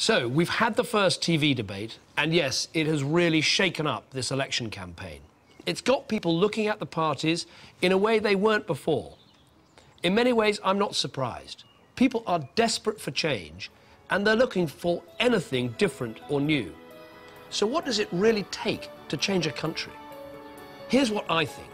So, we've had the first TV debate, and yes, it has really shaken up this election campaign. It's got people looking at the parties in a way they weren't before. In many ways, I'm not surprised. People are desperate for change, and they're looking for anything different or new. So what does it really take to change a country? Here's what I think.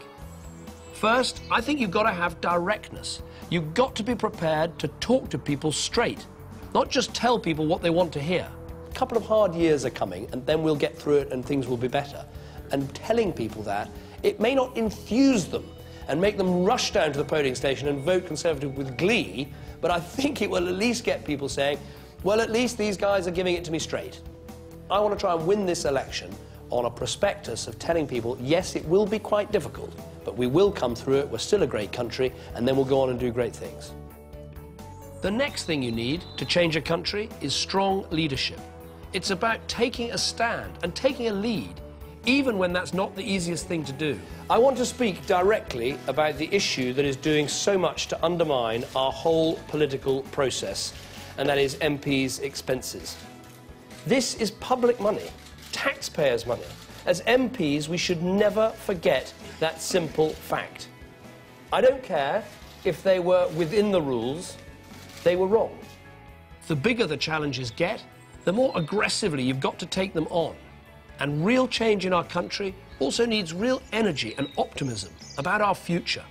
First, I think you've got to have directness. You've got to be prepared to talk to people straight, not just tell people what they want to hear. A couple of hard years are coming, and then we'll get through it and things will be better. And telling people that, it may not enthuse them and make them rush down to the polling station and vote Conservative with glee, but I think it will at least get people saying, well, at least these guys are giving it to me straight. I want to try and win this election on a prospectus of telling people, yes, it will be quite difficult, but we will come through it, we're still a great country, and then we'll go on and do great things. The next thing you need to change a country is strong leadership. It's about taking a stand and taking a lead, even when that's not the easiest thing to do. I want to speak directly about the issue that is doing so much to undermine our whole political process, and that is MPs' expenses. This is public money, taxpayers' money. As MPs, we should never forget that simple fact. I don't care if they were within the rules, they were wrong. The bigger the challenges get, the more aggressively you've got to take them on. And real change in our country also needs real energy and optimism about our future.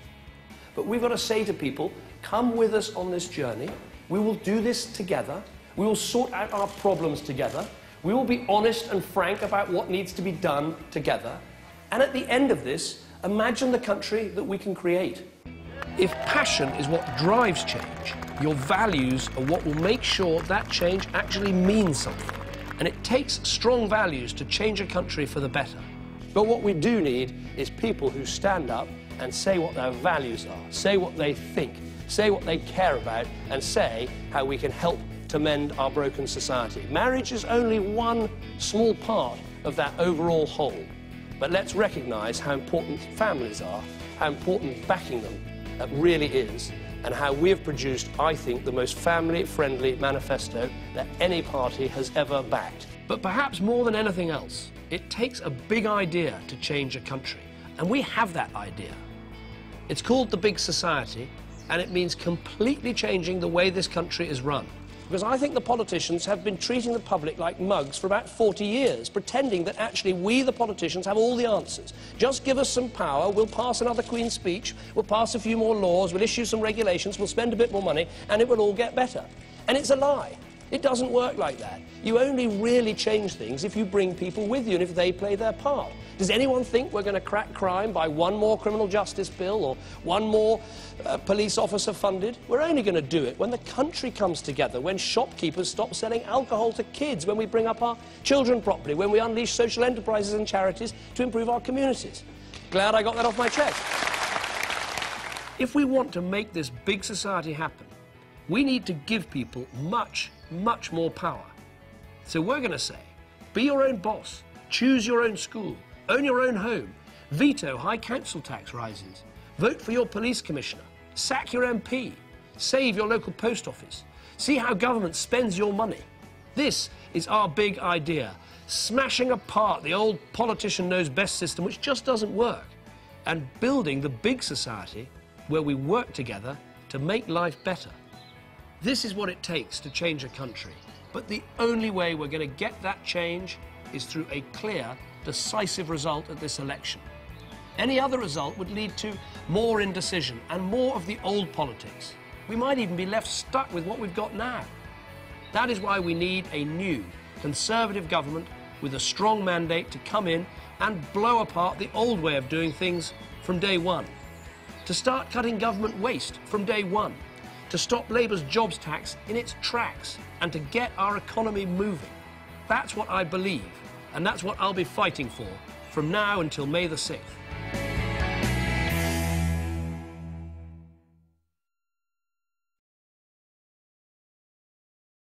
But we've got to say to people, come with us on this journey. We will do this together. We will sort out our problems together. We will be honest and frank about what needs to be done together. And at the end of this, imagine the country that we can create. If passion is what drives change, your values are what will make sure that change actually means something. And it takes strong values to change a country for the better. But what we do need is people who stand up and say what their values are, say what they think, say what they care about, and say how we can help to mend our broken society. Marriage is only one small part of that overall whole. But let's recognise how important families are, how important backing them really is, and how we have produced, I think, the most family-friendly manifesto that any party has ever backed. But perhaps more than anything else, it takes a big idea to change a country, and we have that idea. It's called the Big Society, and it means completely changing the way this country is run. Because I think the politicians have been treating the public like mugs for about 40 years, pretending that actually we, the politicians, have all the answers. Just give us some power, we'll pass another Queen's Speech, we'll pass a few more laws, we'll issue some regulations, we'll spend a bit more money, and it will all get better. And it's a lie. It doesn't work like that. You only really change things if you bring people with you and if they play their part. Does anyone think we're going to crack crime by one more criminal justice bill or one more police officer funded? We're only going to do it when the country comes together, when shopkeepers stop selling alcohol to kids, when we bring up our children properly, when we unleash social enterprises and charities to improve our communities. Glad I got that off my chest. If we want to make this big society happen, we need to give people much, much more power. So we're going to say, be your own boss, choose your own school, own your own home, veto high council tax rises, vote for your police commissioner, sack your MP, save your local post office, see how government spends your money. This is our big idea, smashing apart the old politician knows best system which just doesn't work, and building the big society where we work together to make life better. This is what it takes to change a country, but the only way we're going to get that change is through a clear, decisive result at this election. Any other result would lead to more indecision and more of the old politics. We might even be left stuck with what we've got now. That is why we need a new, Conservative government with a strong mandate to come in and blow apart the old way of doing things from day one. To start cutting government waste from day one. To stop Labour's jobs tax in its tracks and to get our economy moving. That's what I believe, and that's what I'll be fighting for from now until May the 6th.